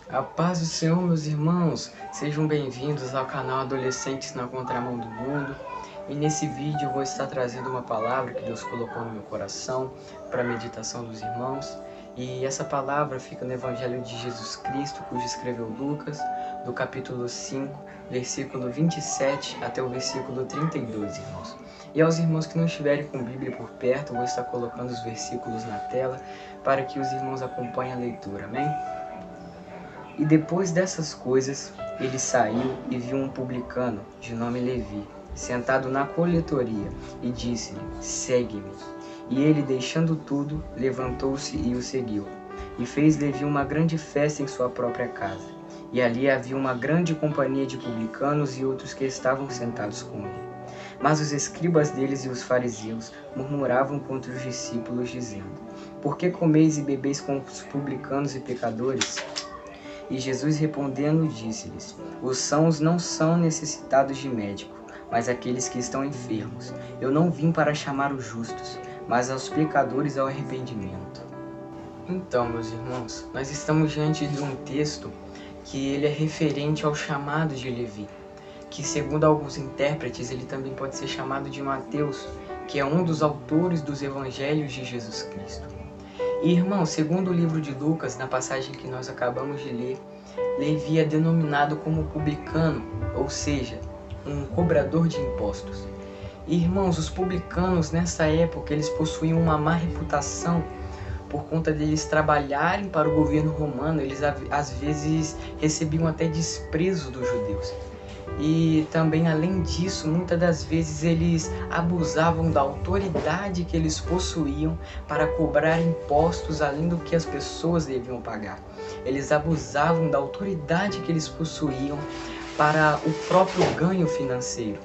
A paz do Senhor, meus irmãos, sejam bem-vindos ao canal Adolescentes na Contramão do Mundo. E nesse vídeo eu vou estar trazendo uma palavra que Deus colocou no meu coração para a meditação dos irmãos. E essa palavra fica no Evangelho de Jesus Cristo, cujo escreveu Lucas, do capítulo 5, versículo 27 até o versículo 32, irmãos. E aos irmãos que não estiverem com Bíblia por perto, eu vou estar colocando os versículos na tela para que os irmãos acompanhem a leitura, amém? E depois dessas coisas, ele saiu e viu um publicano, de nome Levi, sentado na coletoria, e disse-lhe: segue-me. E ele, deixando tudo, levantou-se e o seguiu. E fez Levi uma grande festa em sua própria casa. E ali havia uma grande companhia de publicanos e outros que estavam sentados com ele. Mas os escribas deles e os fariseus murmuravam contra os discípulos, dizendo: por que comeis e bebeis com os publicanos e pecadores? E Jesus respondendo disse-lhes: os sãos não são necessitados de médico, mas aqueles que estão enfermos. Eu não vim para chamar os justos, mas aos pecadores ao arrependimento. Então, meus irmãos, nós estamos diante de um texto que ele é referente ao chamado de Levi, que segundo alguns intérpretes ele também pode ser chamado de Mateus, que é um dos autores dos evangelhos de Jesus Cristo. E, irmão, segundo o livro de Lucas, na passagem que nós acabamos de ler, Levi é denominado como publicano, ou seja, um cobrador de impostos. E, irmãos, os publicanos nessa época eles possuíam uma má reputação por conta deles trabalharem para o governo romano. Eles às vezes recebiam até desprezo dos judeus. E também, além disso, muitas das vezes eles abusavam da autoridade que eles possuíam para cobrar impostos além do que as pessoas deviam pagar. Eles abusavam da autoridade que eles possuíam para o próprio ganho financeiro.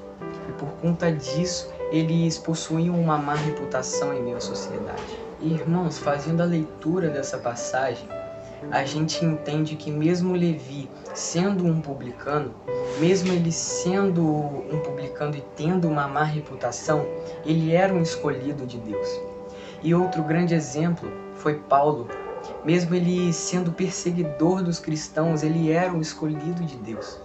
E por conta disso, eles possuíam uma má reputação em meio à sociedade. E, irmãos, fazendo a leitura dessa passagem, a gente entende que mesmo Levi sendo um publicano, mesmo ele sendo um publicano e tendo uma má reputação, ele era um escolhido de Deus. E outro grande exemplo foi Paulo. Mesmo ele sendo perseguidor dos cristãos, ele era um escolhido de Deus.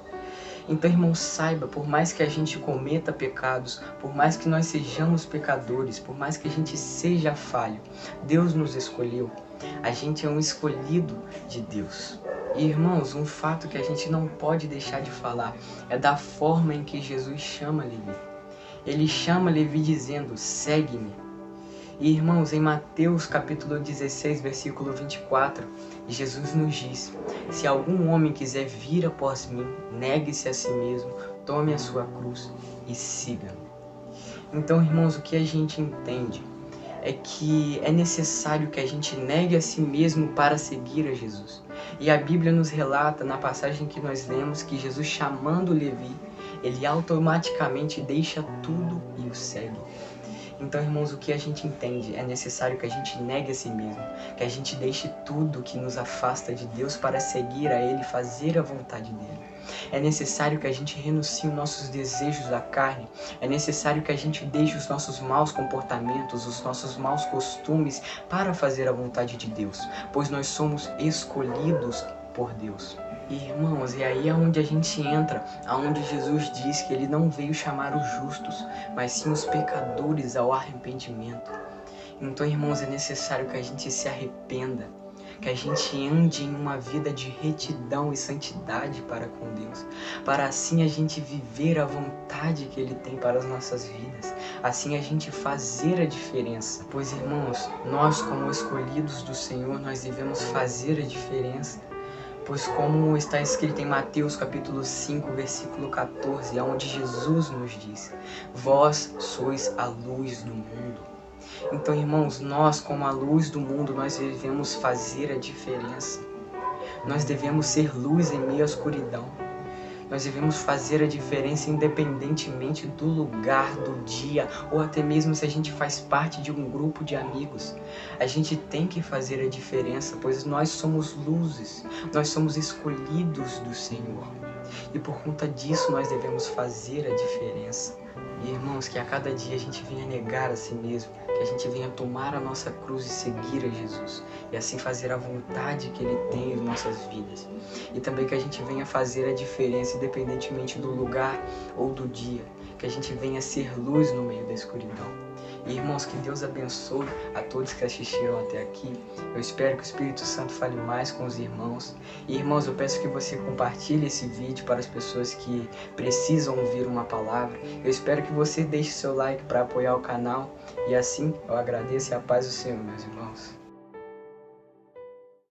Então, irmão, saiba, por mais que a gente cometa pecados, por mais que nós sejamos pecadores, por mais que a gente seja falho, Deus nos escolheu. A gente é um escolhido de Deus. E, irmãos, um fato que a gente não pode deixar de falar é da forma em que Jesus chama Levi. Ele chama Levi dizendo: segue-me. E, irmãos, em Mateus capítulo 16, versículo 24, Jesus nos diz: se algum homem quiser vir após mim, negue-se a si mesmo, tome a sua cruz e siga-me. Então, irmãos, o que a gente entende é que é necessário que a gente negue a si mesmo para seguir a Jesus. E a Bíblia nos relata, na passagem que nós lemos, que Jesus, chamando Levi, ele automaticamente deixa tudo e o segue. Então, irmãos, o que a gente entende? É necessário que a gente negue a si mesmo, que a gente deixe tudo que nos afasta de Deus para seguir a Ele, fazer a vontade dEle. É necessário que a gente renuncie os nossos desejos da carne. É necessário que a gente deixe os nossos maus comportamentos, os nossos maus costumes para fazer a vontade de Deus, pois nós somos escolhidos por Deus. E, irmãos, e aí é onde a gente entra, aonde Jesus diz que ele não veio chamar os justos, mas sim os pecadores ao arrependimento. Então, irmãos, é necessário que a gente se arrependa, que a gente ande em uma vida de retidão e santidade para com Deus, para assim a gente viver a vontade que Ele tem para as nossas vidas, assim a gente fazer a diferença. Pois, irmãos, nós como escolhidos do Senhor, nós devemos fazer a diferença. Pois como está escrito em Mateus capítulo 5, versículo 14, onde Jesus nos diz: vós sois a luz do mundo. Então, irmãos, nós como a luz do mundo, nós devemos fazer a diferença. Nós devemos ser luz em meio à escuridão. Nós devemos fazer a diferença independentemente do lugar, do dia, ou até mesmo se a gente faz parte de um grupo de amigos. A gente tem que fazer a diferença, pois nós somos luzes, nós somos escolhidos do Senhor. E por conta disso nós devemos fazer a diferença. E, irmãos, que a cada dia a gente venha negar a si mesmo, que a gente venha tomar a nossa cruz e seguir a Jesus, e assim fazer a vontade que Ele tem em nossas vidas. E também que a gente venha fazer a diferença independentemente do lugar ou do dia, que a gente venha ser luz no meio da escuridão. E, irmãos, que Deus abençoe a todos que assistiram até aqui. Eu espero que o Espírito Santo fale mais com os irmãos. E, irmãos, eu peço que você compartilhe esse vídeo para as pessoas que precisam ouvir uma palavra. Eu espero que você deixe seu like para apoiar o canal. E assim, eu agradeço e a paz do Senhor, meus irmãos.